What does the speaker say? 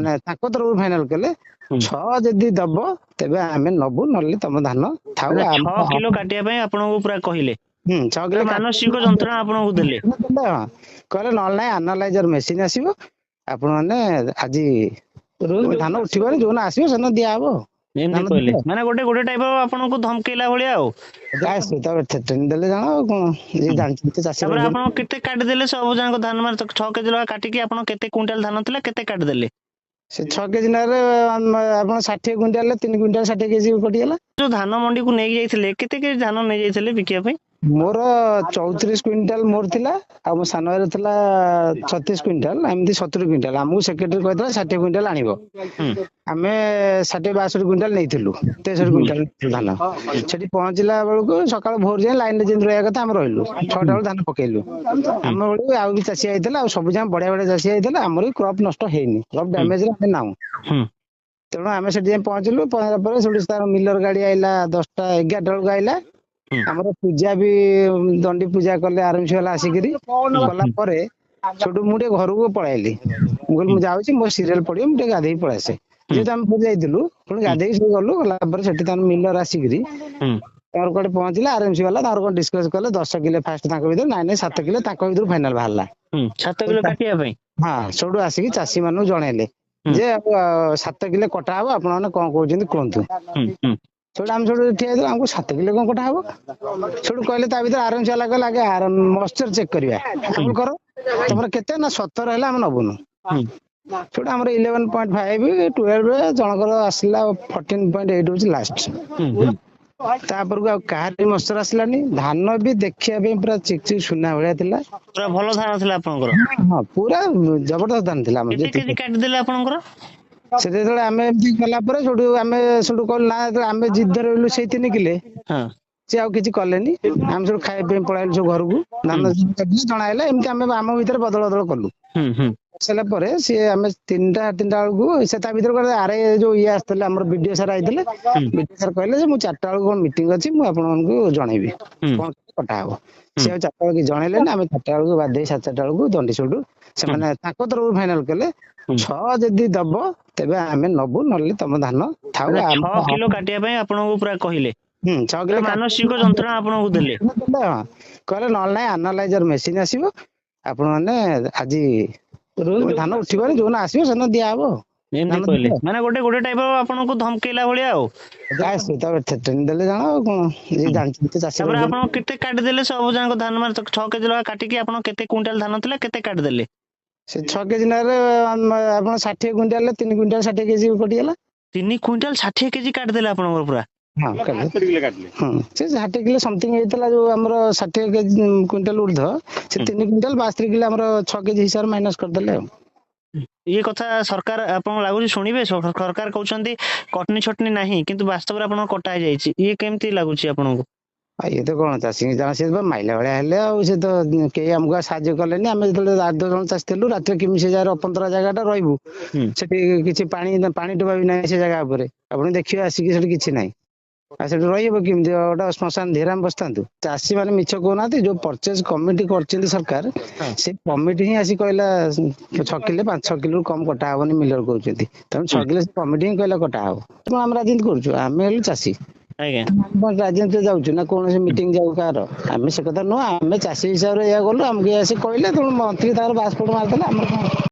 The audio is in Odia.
ସେମାନେ ତାଙ୍କ ତରଫରୁ ଫାଇନାଲ କଲେ 6 ଯଦି ଦବ ତେବେ ଆମେ ନବୁ, ନହେଲେ ତମ ଧାନ ଥାଉ। ମାନେ 6 କିଲୋ କାଟିବା ପାଇଁ ଆପଣଙ୍କୁ ପୁରା କହିଲେ, 6 କିଲୋ ମାନସିକ ଯନ୍ତ୍ରଣା ଆପଣଙ୍କୁ ଦେଲେ। କହିଲେ ନହେଲେ ନାଇଁ ଆନାଲାଇଜର ମେସିନ ଆସିବ, ଆପଣ ମାନେ ଆଜି ଧାନ ଉଠିବନି, ଯୋଉଦିନ ଆସିବ ସେଦିନ ଦିଆହବ। ଏମିତି କହିଲେ, ମାନେ ଗୋଟେ ଗୋଟେ ଟାଇପ ଆପଣଙ୍କୁ ଧମକେଇଲା ଭଳିଆ ଆଉ। ଟ୍ରେନିଂ ଦେଲେ ଜାଣ ଆଉ କଣ, ଯିଏ ଜାଣିଛନ୍ତି ଚାଷୀ। ତାପରେ ଆପଣ କେତେ କାଟିଦେଲେ ସବୁ ଯାକ ଧାନ, ମାନେ 6 କେଜି ଲେଖା କାଟିକି ଆପଣ କେତେ କୁଇଣ୍ଟାଲ ଧାନ ଥିଲା କେତେ କାଟିଦେଲେ? ସେ 6 କେଜି ନେଲେ ଆପଣ 60 କୁଇଣ୍ଟାଲ 3 କୁଇଣ୍ଟାଲ 60 କେଜି କଟିଗଲା। ଯୋଉ ଧାନ ମଣ୍ଡିକୁ ନେଇକି ଯାଇଥିଲେ କେତେ କେଜି ଧାନ ନେଇଯାଇଥିଲେ ବିକିବା ପାଇଁ? ମୋର 34 କୁଇଣ୍ଟାଲ ମୋର ଥିଲା, ଆଉ ମୋ ସାନ ଭାଇର ଥିଲା 36 କୁଇଣ୍ଟାଲ, ଏମିତି 70 କୁଇଣ୍ଟାଲ। ଆମକୁ ସେକ୍ରେଟାରୀ କହିଥିଲା 60 କୁଇଣ୍ଟାଲ ଆଣିବ, ଆମେ 60-62 କୁଇଣ୍ଟାଲ ନେଇଥିଲୁ, 63 କୁଇଣ୍ଟାଲ ଧାନ। ସେଠି ପହଞ୍ଚିଲା ବେଳକୁ ସକାଳ ଭୋର ଯାଏଁ ଲାଇନରେ ଯେମିତି ରହିବା କଥା ଆମେ ରହିଲୁ, 6ଟା ବେଳୁ ଧାନ ପକେଇଲୁ। ଆମ ବେଳକୁ ଆଉ ବି ଚାଷୀ ଆଇଥିଲା, ଆଉ ସବୁ ଯାକ ବଢିଆ ବଢିଆ ଚାଷୀ ଆଇଥିଲା, ଆମର ବି କ୍ରପ ନଷ୍ଟ ହେଇନି, କ୍ରପ ଡ୍ୟାମେଜ ରେ ଆମେ ନାହୁଁ। ତେଣୁ ଆମେ ସେଠି ଯାଇ ପହଞ୍ଚିଲୁ, ପହଞ୍ଚିଲା ପରେ ସେଠୁ ତାର ମିଲର ଗାଡି ଆଇଲା 10ଟା 11ଟା ବେଳକୁ ଆଇଲା। ଆମର ପୂଜା ବି ଦଣ୍ଡି ପୂଜା କଲେ ଆରଏମସି ବାଲା ଆସିକିରି, କଲା ପରେ ସେଠୁ ମୁଁ ଟିକେ ଘରକୁ ପଳେଇଲି। ମୁଁ କହିଲି ମୁଁ ଯାଉଛି, ମୋ ସିରିଏଲ ପଡିବ, ମୁଁ ଟିକେ ଗାଧେଇକି ପଳେଇ ଆସେ। ଯେହେତୁ ଆମେ ପୁରୀ ଯାଇଥିଲୁ, ପୁଣି ଗାଧେଇକି ସବୁ ଗଲୁ। ଗଲା ପରେ ସେଠି ତାର ମିଲର ଆସିକିରି ତାଙ୍କର କୁଆଡେ ପହଞ୍ଚିଲା, ଆରଏମସି ବାଲା ତାଙ୍କର କଣ ଡିସକସ କଲେ 10 କିଲୋ ଫାଷ୍ଟ ତାଙ୍କ ଭିତରେ, ନାଇଁ 7 କିଲୋ ତାଙ୍କ ଭିତରୁ ଫାଇନାଲ ବାହାରିଲା। 7 କିଲୋ କାଟିବା ପାଇଁ ସେଠୁ ଆସିକି ଚାଷୀ ମାନଙ୍କୁ ଜଣେଇଲେ ଯେ 7 କିଲୋ କଟା ହବ, ଆପଣ ମାନେ କଣ କହୁଛନ୍ତି କୁହନ୍ତୁ। ସେଠୁ ଆମେ ସେଠୁ ଠିଆ ହେଇଥିଲୁ, ଆମକୁ 7 କିଲୋ କଣ କଟା ହବ। ସେଠୁ କହିଲେ ତା ଭିତରେ ଆରଏମସି ବାଲା କହିଲେ ଆଗେ ମଶ୍ଚର ଚେକ୍ କରିବା। ଆମେ କର, ତମର କେତେ ନା 17 ହେଲେ ଆମେ ନବୁନୁ। ସେଠୁ ଆମର 11.5 12 ଜଣଙ୍କର ଆସିଲା 14.8 ହଉଛି ଲାଷ୍ଟ। ତାପରକୁ ଆଉ କାହାର ବି ମଶ୍ଚର ଆସିଲାନି। ଧାନ ବି ଦେଖିବା ପାଇଁ ପୁରା ଚିକ ଚିକ ସୁନା ଭଳିଆ ଥିଲା, ପୁରା ଭଲ ଧାନ ଥିଲା ଆପଣଙ୍କର। ହଁ ପୁରା ଜବରଦସ୍ତ ଧାନ ଥିଲା। ଆମର କେତେ କେଜି କାଟିଦେଲେ ଆପଣଙ୍କର? ସେ ଯେତେବେଳେ ଆମେ ଏମିତି କଲା ପରେ ସେଠୁ ଆମେ ସେଠୁ କହିଲୁ ନା, ଯେତେବେଳେ ଆମେ ଜିଦ ଧରିଲୁ ସେଇ 3 କିଲେ, ସେ ଆଉ କିଛି କଲେନି। ଆମେ ସବୁ ଖାଇବା ପାଇଁ ପଳେଇଲୁ ସବୁ ଘରକୁ। ଧାନ ଜଣା ହେଲା, ଏମିତି ଆମେ ଆମ ଭିତରେ ବଦଳ ବଦଳ କଲୁ। ସାରିଲା ପରେ ସିଏ ଆମେ 3ଟା ବେଳକୁ ସେ ତା ଭିତରେ କହିଲେ ଆରେ ଯୋଉ ଇଏ ଆସିଥିଲେ, ଆମର ବିଡିଓ ସାର୍ ଆଇଥିଲେ। ବିଡିଓ ସାର୍ କହିଲେ ଯେ ମୁଁ 4ଟା ବେଳକୁ କଣ ମିଟିଂ ଅଛି, ମୁଁ ଆପଣଙ୍କୁ ଜଣେଇବି କଣ କଟା ହବ। ସେ ଆଉ 4ଟା ବେଳକୁ ଜଣେଇଲେନି। ଆମେ 4ଟା ବେଳକୁ ବାଧ୍ୟ 4:30 ବେଳକୁ ଦଣ୍ଡି ସେଠୁ ସେମାନେ ତାଙ୍କ ତରଫରୁ ଫାଇନାଲ କଲେ 6 ଯଦି ଦବ ତେବେ ଆମେ ନବୁ, ନହେଲେ ତମ ଧାନ ଥାଉ। 6 କିଲୋ କାଟିବା ପାଇଁ ଆପଣଙ୍କୁ ପୁରା କହିଲେ, 6 କିଲୋ ମାନସିକ ଯନ୍ତ୍ରଣା ଆପଣଙ୍କୁ ଦେଲେ। କହିଲେ ନହେଲେ ନାଇଁ ଆନାଲାଇଜର ମେସିନ ଆସିବ, ଆପଣ ମାନେ ଆଜି ଧାନ ଉଠିବନି, ଯୋଉଦିନ ଆସିବ ସେଦିନ ଦିଆହବ। ଏମିତି କହିଲେ, ମାନେ ଗୋଟେ ଗୋଟେ ଟାଇପ ଆପଣଙ୍କୁ ଧମକେଇଲା ଭଳିଆ ଆଉ। ଟ୍ରେନିଂ ଦେଲେ ଜାଣ ଆଉ କଣ, ଯିଏ ଜାଣିଛନ୍ତି ଚାଷୀ। ତାପରେ ଆପଣ କେତେ କାଟିଦେଲେ ସବୁ ଯାକ ଧାନ, ମାନେ 6 କେଜି ଲେଖା କାଟିକି ଆପଣ କେତେ କୁଇଣ୍ଟାଲ ଧାନ ଥିଲା କେତେ କାଟିଦେଲେ? ସେ 6 କେଜି ନେଲେ ଆପଣ 60 କୁଇଣ୍ଟାଲ 3 କୁଇଣ୍ଟାଲ 60 କେଜି କଟିଗଲା। 3 କୁଇଣ୍ଟାଲ 60 କେଜି କାଟିଦେଲେ ଆପଣଙ୍କର ପୁରା। ସେ 60 କିଲୋ ସମଥିଙ୍ଗ ହେଇଥିଲା, ଯୋଉ ଆମର 60 କେଜି କୁଇଣ୍ଟାଲ ଉର୍ଦ୍ଧ, ସେ 3 କୁଇଣ୍ଟାଲ 72 କିଲୋ ଆମର 6 କେଜି ହିସାବରେ ମାଇନସ କରିଦେଲେ ଆଉ। ଇଏ କଥା ସରକାର ଆପଣଙ୍କୁ ଲାଗୁଛି ଶୁଣିବେ? ସରକାର କହୁଛନ୍ତି କଟନୀ ଛଟନୀ ନାହିଁ, କିନ୍ତୁ ବାସ୍ତବରେ ଆପଣଙ୍କ କଟା ହେଇଯାଇଛି। ଇଏ କେମିତି ଲାଗୁଛି ଆପଣଙ୍କୁ? ଇଏ ତ କଣ ଚାଷୀ ସେ ମାଇଲା ଭଳିଆ ହେଲେ, ଆଉ ସେ ତ କେହି ଆମକୁ ସାହାଯ୍ୟ କଲେନି। ଆମେ ଯେତେବେଳେ 8-10 ଜଣ ଚାଷୀ ଥିଲୁ, ରାତିରେ କେମିତି ସେ ଜାଗାରେ ଅପନ୍ତରା ଜାଗାଟା ରହିବୁ, ସେଠି କିଛି ପାଣି ଟୋପା ବି ନାହିଁ ସେ ଜାଗା ଉପରେ। ଆପଣ ଦେଖିବେ ଆସିକି ସେଠି କିଛି ନାହିଁ, ଆଉ ସେଠି ରହିବ କେମିତି? ଗୋଟେ ଶ୍ମଶାନ ଧିରେ ଆମେ ବସିଥାନ୍ତୁ? ଚାଷୀ ମାନେ ମିଛ କହୁନାହାନ୍ତି, ଯୋଉ ପରଚେଜ କମିଟି କରିଛନ୍ତି ସରକାର, ସେ କମିଟି ହିଁ ଆସି କହିଲା 6 କିଲୋ 5-6 କିଲୋ କମ କଟା ହବନି, ମିଲର କହୁଛନ୍ତି। ତେଣୁ 6 କିଲୋ କମିଟି ହିଁ କହିଲା କଟା ହବ। ତେଣୁ ଆମେ ରାଜନୀତି କରୁଛୁ? ଆମେ ହେଲୁ ଚାଷୀ। ରାଜନୀତି ଯାଉଛୁ ନା କୌଣସି ମିଟିଂ ଯାଉ କାହାର? ଆମେ ସେ କଥା ନୁହଁ, ଆମେ ଚାଷୀ ହିସାବରେ ଏଇଆ ଗଲୁ, ଆମକୁ ଆସି କହିଲେ, ତେଣୁ ମନ୍ତ୍ରୀ ତାଙ୍କର ପାସପୋର୍ଟ ମାରିଦେଲେ। ଆମର କଣ?